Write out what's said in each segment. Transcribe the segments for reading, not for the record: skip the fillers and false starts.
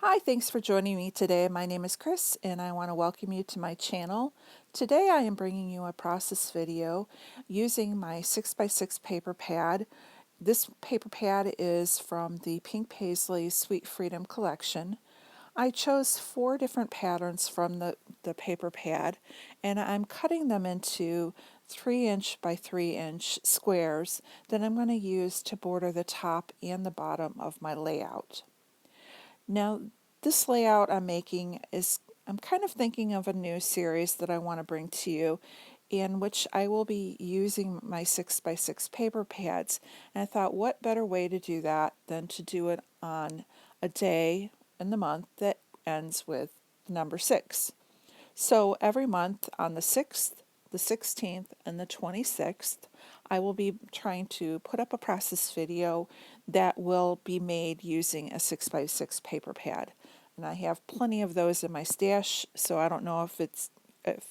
Hi, thanks for joining me today. My name is Chris and I want to welcome you to my channel. Today I am bringing you a process video using my 6x6 paper pad. This paper pad is from the Pink Paisley Sweet Freedom collection. I chose 4 different patterns from the paper pad and I'm cutting them into 3" by 3" squares that I'm going to use to border the top and the bottom of my layout. Now, this layout I'm making is, I'm kind of thinking of a new series that I want to bring to you, in which I will be using my 6x6 paper pads. And I thought, what better way to do that than to do it on a day in the month that ends with the number 6. So every month on the 6th, the 16th, and the 26th, I will be trying to put up a process video that will be made using a 6x6 paper pad. And I have plenty of those in my stash, so I don't know if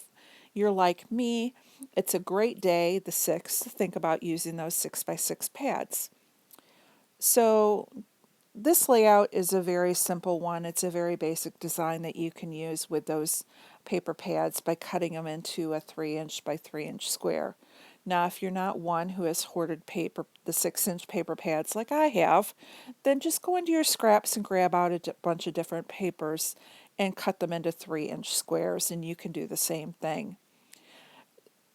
you're like me. It's a great day, the 6th, to think about using those 6x6 pads. So this layout is a very simple one. It's a very basic design that you can use with those paper pads by cutting them into a 3" by 3" square. Now, if you're not one who has hoarded paper, the 6" paper pads like I have, then just go into your scraps and grab out a bunch of different papers and cut them into 3" squares, and you can do the same thing.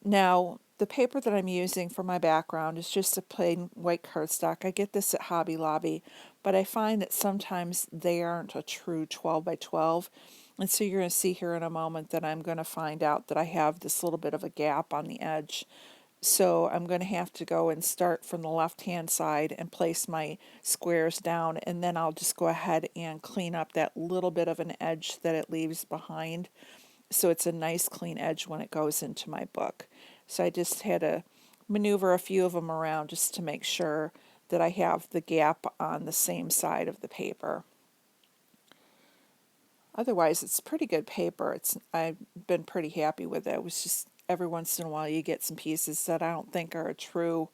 Now, the paper that I'm using for my background is just a plain white cardstock. I get this at Hobby Lobby, but I find that sometimes they aren't a true 12 by 12. And so you're going to see here in a moment that I'm going to find out that I have this little bit of a gap on the edge. So I'm going to have to go and start from the left-hand side and place my squares down, and then I'll just go ahead and clean up that little bit of an edge that it leaves behind, so it's a nice clean edge when it goes into my book. So I just had to maneuver a few of them around just to make sure that I have the gap on the same side of the paper. Otherwise, it's pretty good paper. I've been pretty happy with it. It was just every once in a while you get some pieces that I don't think are true.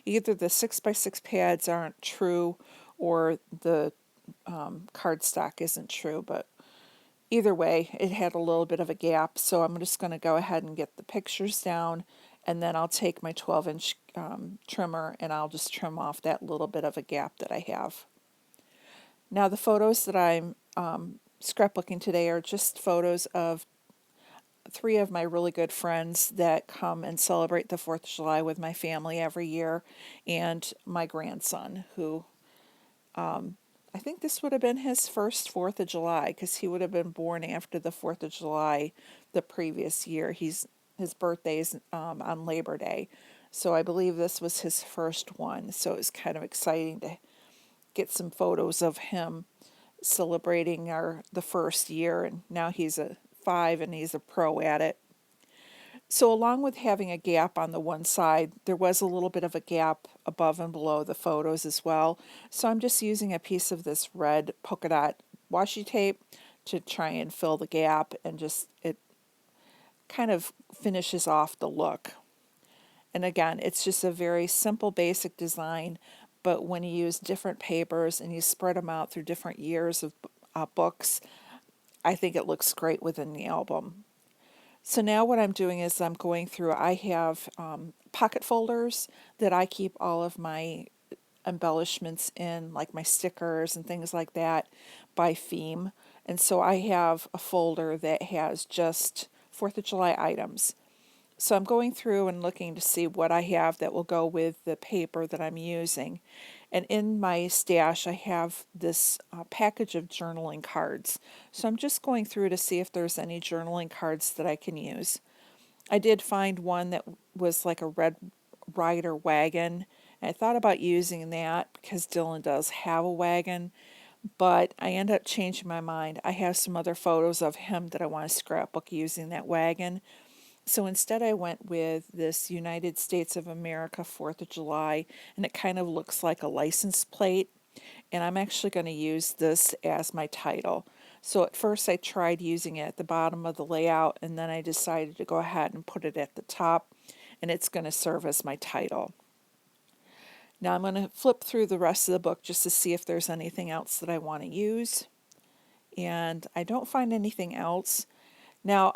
Either the 6x6 pads aren't true or the cardstock isn't true, but either way, it had a little bit of a gap, so I'm just going to go ahead and get the pictures down, and then I'll take my 12" trimmer and I'll just trim off that little bit of a gap that I have. Now, the photos that I'm scrapbooking today are just photos of 3 of my really good friends that come and celebrate the 4th of July with my family every year, and my grandson, who I think this would have been his first 4th of July, because he would have been born after the 4th of July the previous year. His birthday's on Labor Day, so I believe this was his first one. So it was kind of exciting to get some photos of him celebrating the first year, and now he's a 5 and he's a pro at it. So along with having a gap on the one side, there was a little bit of a gap above and below the photos as well. So I'm just using a piece of this red polka dot washi tape to try and fill the gap, and just it kind of finishes off the look. And again, it's just a very simple basic design, but when you use different papers and you spread them out through different years of books, I think it looks great within the album. So now what I'm doing is I'm going through, I have pocket folders that I keep all of my embellishments in, like my stickers and things like that, by theme. And so I have a folder that has just 4th of July items. So I'm going through and looking to see what I have that will go with the paper that I'm using. And in my stash, I have this package of journaling cards. So I'm just going through to see if there's any journaling cards that I can use. I did find one that was like a Red Ryder wagon. And I thought about using that because Dylan does have a wagon, but I end up changing my mind. I have some other photos of him that I want to scrapbook using that wagon. So instead I went with this United States of America 4th of July, and it kind of looks like a license plate, and I'm actually going to use this as my title. So at first I tried using it at the bottom of the layout, and then I decided to go ahead and put it at the top, and it's going to serve as my title. Now I'm going to flip through the rest of the book just to see if there's anything else that I want to use. and I don't find anything else. Now,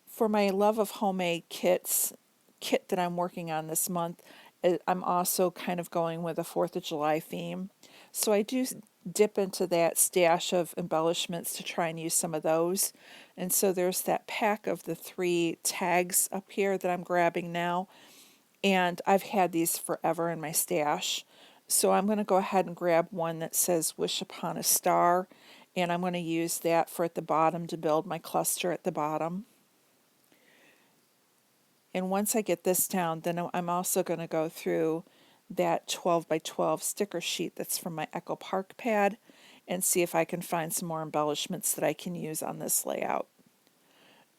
for my Love of Homemade kit that I'm working on this month, I'm also kind of going with a 4th of July theme. So I do dip into that stash of embellishments to try and use some of those. And so there's that pack of the 3 tags up here that I'm grabbing now. And I've had these forever in my stash. So I'm going to go ahead and grab one that says Wish Upon a Star. And I'm going to use that for at the bottom to build my cluster at the bottom. And once I get this down, then I'm also going to go through that 12 by 12 sticker sheet that's from my Echo Park pad and see if I can find some more embellishments that I can use on this layout.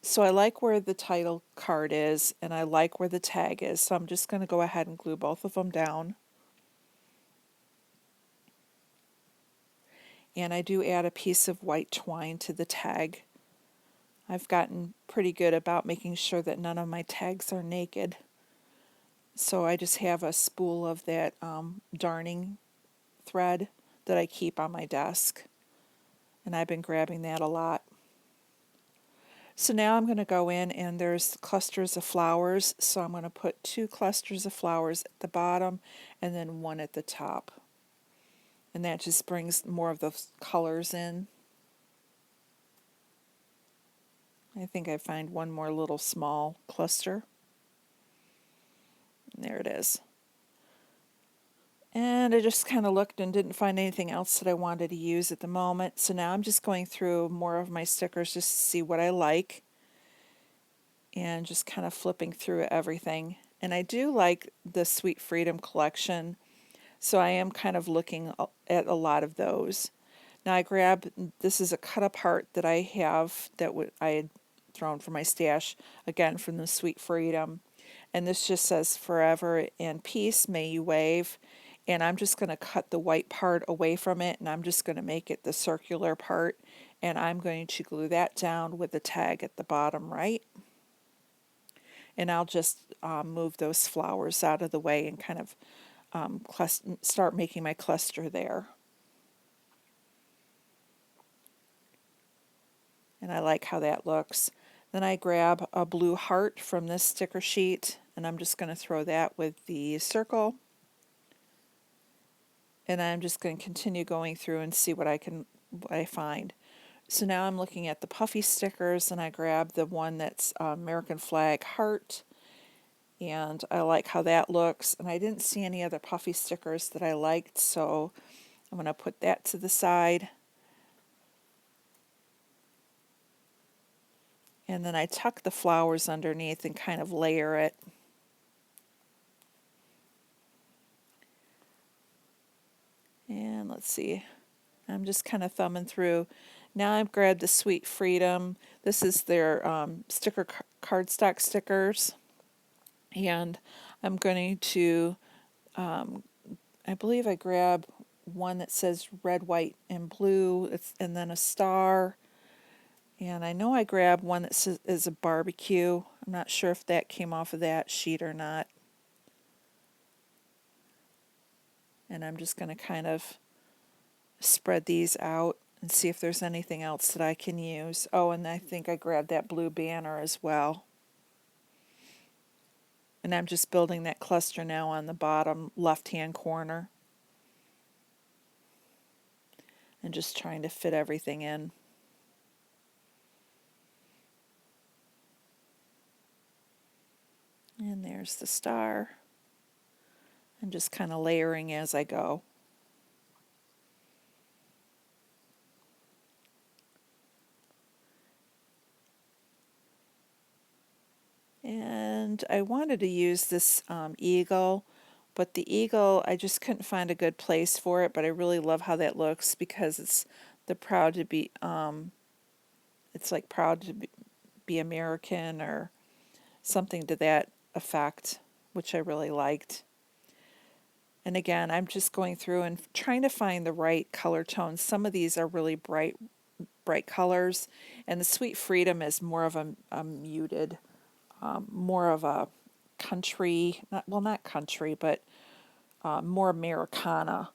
So I like where the title card is and I like where the tag is, so I'm just going to go ahead and glue both of them down. And I do add a piece of white twine to the tag. I've gotten pretty good about making sure that none of my tags are naked. So I just have a spool of that darning thread that I keep on my desk. And I've been grabbing that a lot. So now I'm going to go in and there's clusters of flowers. So I'm going to put 2 clusters of flowers at the bottom and then 1 at the top. And that just brings more of those colors in. I think I find one more little small cluster. And there it is. And I just kind of looked and didn't find anything else that I wanted to use at the moment. So now I'm just going through more of my stickers just to see what I like. And just kind of flipping through everything. And I do like the Sweet Freedom collection. So I am kind of looking at a lot of those. Now I grabbed, this is a cut apart that I have that I had thrown from my stash, again from the Sweet Freedom. And this just says forever and peace, may you wave. And I'm just going to cut the white part away from it and I'm just going to make it the circular part. And I'm going to glue that down with the tag at the bottom right. And I'll just move those flowers out of the way and kind of start making my cluster there. And I like how that looks. Then I grab a blue heart from this sticker sheet and I'm just going to throw that with the circle. And I'm just going to continue going through and see what I find. So now I'm looking at the puffy stickers and I grab the one that's American flag heart. And I like how that looks. And I didn't see any other puffy stickers that I liked, so I'm going to put that to the side. And then I tuck the flowers underneath and kind of layer it. And let's see, I'm just kind of thumbing through. Now I've grabbed the Sweet Freedom. This is their sticker cardstock stickers. And I'm going to, I believe I grab one that says red, white, and blue, and then a star. And I know I grabbed one that says is a barbecue. I'm not sure if that came off of that sheet or not. And I'm just going to kind of spread these out and see if there's anything else that I can use. Oh, and I think I grabbed that blue banner as well. And I'm just building that cluster now on the bottom left-hand corner. And just trying to fit everything in. And there's the star. I'm just kind of layering as I go. And I wanted to use this eagle, but the eagle, I just couldn't find a good place for it, but I really love how that looks because it's the proud to be, it's like proud to be American or something to that effect, which I really liked. And again, I'm just going through and trying to find the right color tones. Some of these are really bright colors, and the Sweet Freedom is more of a muted, more of a country, not country, but more Americana.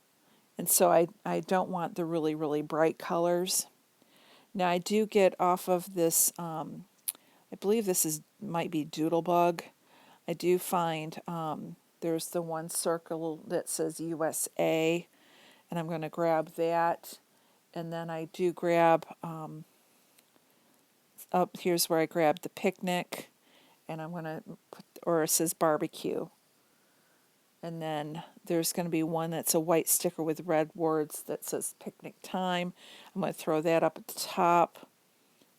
And so I don't want the really, really bright colors. Now I do get off of this, I believe this might be Doodlebug. I do find there's the one circle that says USA, and I'm going to grab that. And then I do grab, here's where I grab the picnic, and I'm going to put, or it says barbecue. And then there's going to be one that's a white sticker with red words that says picnic time. I'm going to throw that up at the top.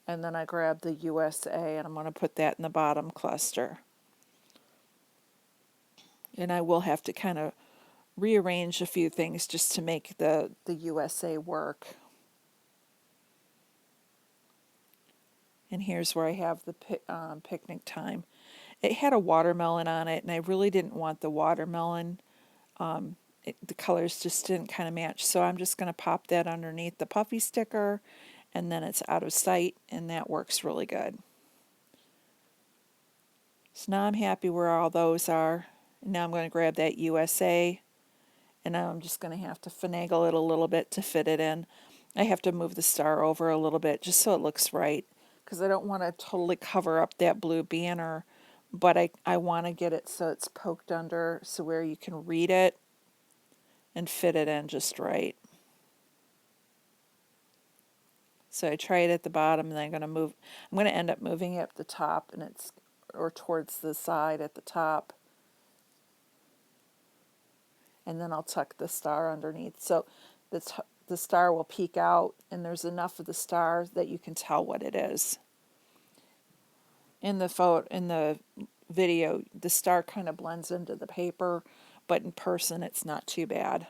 And then I grab the USA and I'm going to put that in the bottom cluster. And I will have to kind of rearrange a few things just to make the USA work. And here's where I have the picnic time. It had a watermelon on it, and I really didn't want the watermelon. The colors just didn't kind of match, so I'm just going to pop that underneath the puffy sticker, and then it's out of sight, and that works really good. So now I'm happy where all those are. Now I'm going to grab that USA, and now I'm just going to have to finagle it a little bit to fit it in. I have to move the star over a little bit just so it looks right, because I don't want to totally cover up that blue banner, but I want to get it so it's poked under so where you can read it and fit it in just right. So I try it at the bottom, and then I'm going to end up moving it up the top, and or towards the side at the top. And then I'll tuck the star underneath. So the star will peek out, and there's enough of the star that you can tell what it is. In the video, the star kind of blends into the paper, but in person it's not too bad.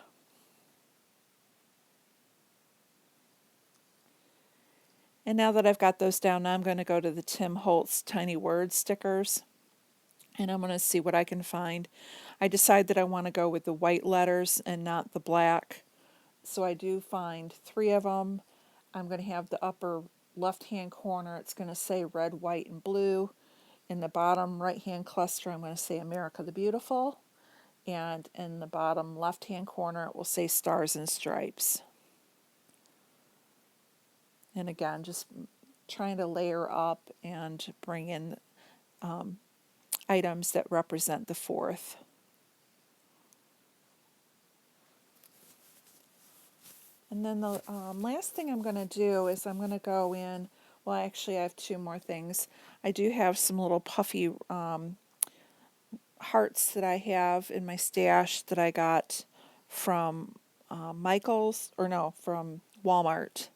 And now that I've got those down, now I'm going to go to the Tim Holtz Tiny Word stickers, and I'm going to see what I can find. I decide that I want to go with the white letters and not the black. So I do find 3 of them. I'm going to have the upper left-hand corner, it's going to say red, white, and blue. In the bottom right-hand cluster, I'm going to say America the Beautiful. And in the bottom left-hand corner, it will say Stars and Stripes. And again, just trying to layer up and bring in items that represent the 4th. And then the last thing I'm going to do is I'm going to go in, well actually I have 2 more things. I do have some little puffy hearts that I have in my stash that I got from Michael's, or no, from Walmart.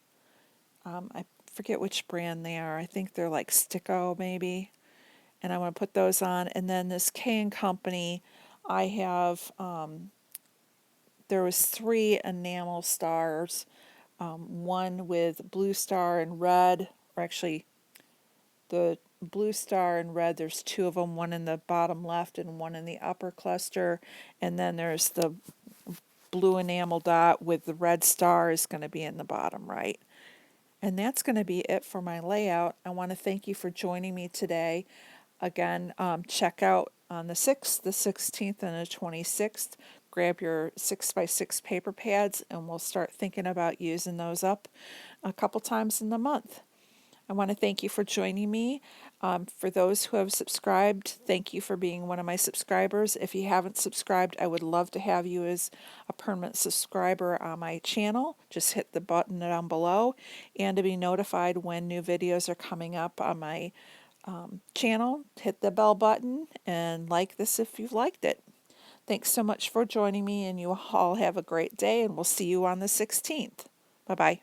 I forget which brand they are. I think they're like Sticko maybe. And I want to put those on. And then this K & Company, I have, there was 3 enamel stars, one with blue star and red, or actually the blue star and red, there's 2 of them, one in the bottom left and one in the upper cluster. And then there's the blue enamel dot with the red star is going to be in the bottom right. And that's going to be it for my layout. I want to thank you for joining me today. Again, check out on the 6th, the 16th, and the 26th. Grab your 6x6 paper pads, and we'll start thinking about using those up a couple times in the month. I want to thank you for joining me. For those who have subscribed, thank you for being one of my subscribers. If you haven't subscribed, I would love to have you as a permanent subscriber on my channel. Just hit the button down below, and to be notified when new videos are coming up on my channel, hit the bell button and like this if you've liked it. Thanks so much for joining me, and you all have a great day, and we'll see you on the 16th. Bye-bye.